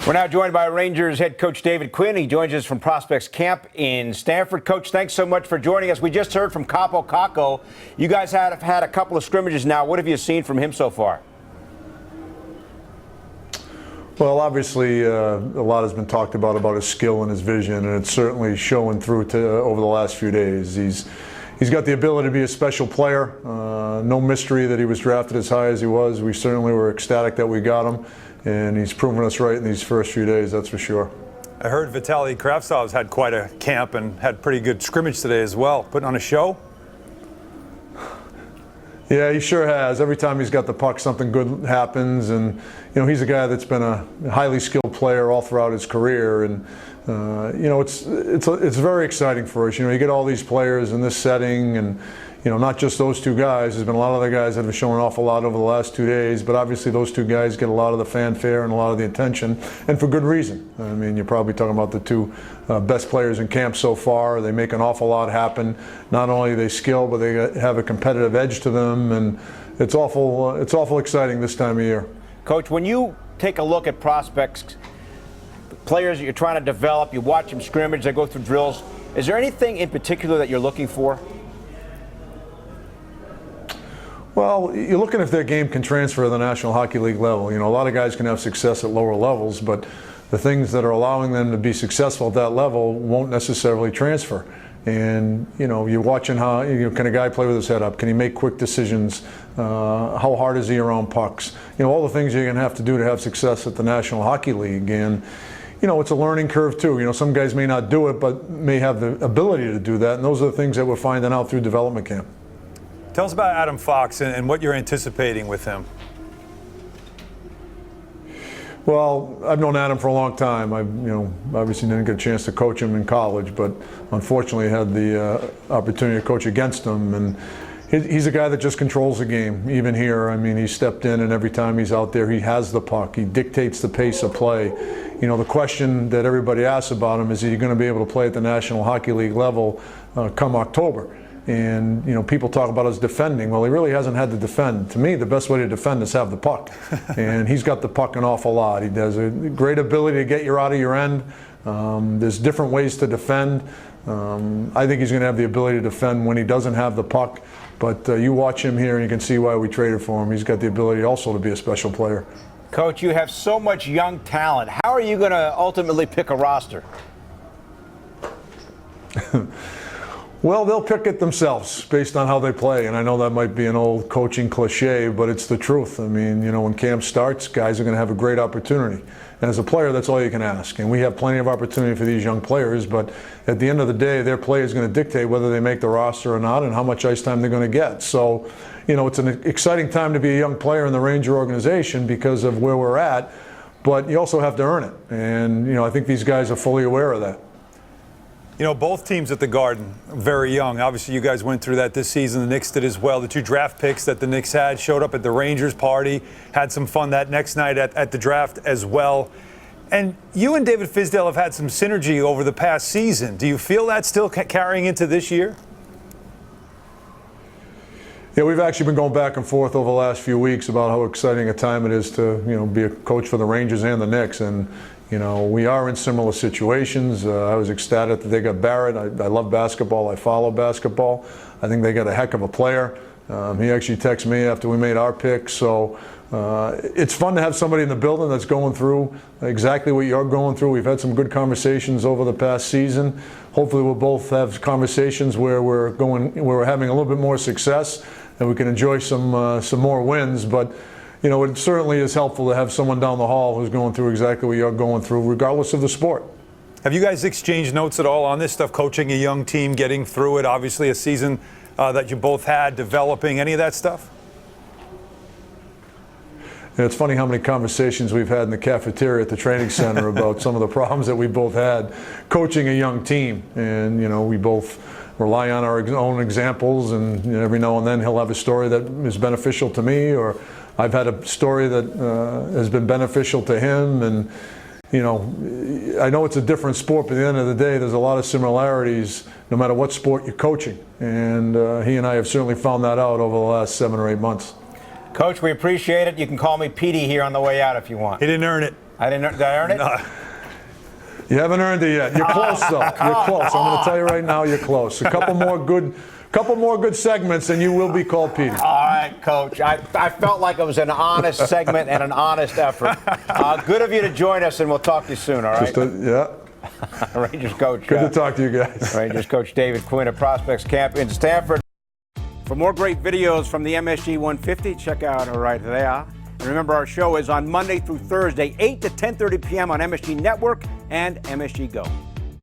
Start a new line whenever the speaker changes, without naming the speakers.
We're now joined by Rangers head coach David Quinn. He joins us from Prospects Camp in Stamford. Coach, thanks so much for joining us. We just heard from Kaapo Kakko. You guys have had a couple of scrimmages now. What have you seen from him so far?
Well, obviously, a lot has been talked about his skill and his vision, and it's certainly showing through over the last few days. He's got the ability to be a special player. No mystery that he was drafted as high as he was. We certainly were ecstatic that we got him, and he's proven us right in these first few days, that's for sure.
I heard Vitali Kravtsov's had quite a camp and had pretty good scrimmage today as well. Putting on a show?
Yeah, he sure has. Every time he's got the puck, something good happens, and he's a guy that's been a highly skilled player all throughout his career, and it's very exciting for us. You get all these players in this setting, and not just those two guys. There's been a lot of other guys that have shown an awful lot over the last 2 days, but obviously those two guys get a lot of the fanfare and a lot of the attention, and for good reason. I mean, you're probably talking about the two best players in camp so far. They make an awful lot happen. Not only are they skilled, but they have a competitive edge to them, and it's awful exciting this time of year.
Coach, when you take a look at prospects, players that you're trying to develop, you watch them scrimmage, they go through drills, is there anything in particular that you're looking for?
Well, you're looking if their game can transfer to the National Hockey League level. A lot of guys can have success at lower levels, but the things that are allowing them to be successful at that level won't necessarily transfer. And, you're watching how, can a guy play with his head up? Can he make quick decisions? How hard is he around pucks? All the things you're going to have to do to have success at the National Hockey League. And, it's a learning curve too. Some guys may not do it, but may have the ability to do that. And those are the things that we're finding out through development camp.
Tell us about Adam Fox and what you're anticipating with him.
Well, I've known Adam for a long time. I, obviously didn't get a chance to coach him in college, but unfortunately had the opportunity to coach against him. And he's a guy that just controls the game, even here. I mean, he stepped in, and every time he's out there, he has the puck. He dictates the pace of play. The question that everybody asks about him is he going to be able to play at the National Hockey League level come October? And, people talk about us defending. Well, he really hasn't had to defend. To me, the best way to defend is have the puck. And he's got the puck an awful lot. He has a great ability to get you out of your end. There's different ways to defend. I think he's going to have the ability to defend when he doesn't have the puck. But you watch him here and you can see why we traded for him. He's got the ability also to be a special player.
Coach, you have so much young talent. How are you going to ultimately pick a roster?
Well, they'll pick it themselves based on how they play, and I know that might be an old coaching cliche, but it's the truth. I mean, when camp starts, guys are going to have a great opportunity. And as a player, that's all you can ask. And we have plenty of opportunity for these young players, but at the end of the day, their play is going to dictate whether they make the roster or not and how much ice time they're going to get. So, it's an exciting time to be a young player in the Ranger organization because of where we're at, but you also have to earn it. And, I think these guys are fully aware of that.
Both teams at the Garden, very young. Obviously, you guys went through that this season. The Knicks did as well. The two draft picks that the Knicks had showed up at the Rangers party, had some fun that next night at the draft as well. And you and David Fizdale have had some synergy over the past season. Do you feel that still carrying into this year?
Yeah, we've actually been going back and forth over the last few weeks about how exciting a time it is to, be a coach for the Rangers and the Knicks. And we are in similar situations. I was ecstatic that they got Barrett. I love basketball. I follow basketball. I think they got a heck of a player. He actually texted me after we made our pick. So it's fun to have somebody in the building that's going through exactly what you're going through. We've had some good conversations over the past season. Hopefully we'll both have conversations where we're having a little bit more success and we can enjoy some more wins. But it certainly is helpful to have someone down the hall who's going through exactly what you're going through, regardless of the sport.
Have you guys exchanged notes at all on this stuff, coaching a young team, getting through it, obviously a season that you both had, developing, any of that stuff?
It's funny how many conversations we've had in the cafeteria at the training center about some of the problems that we both had coaching a young team. And, we both rely on our own examples, and every now and then he'll have a story that is beneficial to me, or I've had a story that has been beneficial to him. And, I know it's a different sport, but at the end of the day, there's a lot of similarities no matter what sport you're coaching. And he and I have certainly found that out over the last 7 or 8 months.
Coach, we appreciate it. You can call me Petey here on the way out if you want.
He didn't earn it.
Did I earn it?
No.
You haven't earned it yet. You're close, though. You're close. I'm going to tell you right now, you're close. A couple more good segments, and you will be called Petey.
All right, Coach. I felt like it was an honest segment and an honest effort. Good of you to join us, and we'll talk to you soon, all right?
Yeah.
Rangers coach.
Good to talk to you guys.
Rangers coach David Quinn at Prospects Camp in Stamford. For more great videos from the MSG 150, check out right there. And remember, our show is on Monday through Thursday, 8 to 10:30 p.m. on MSG Network and MSG Go.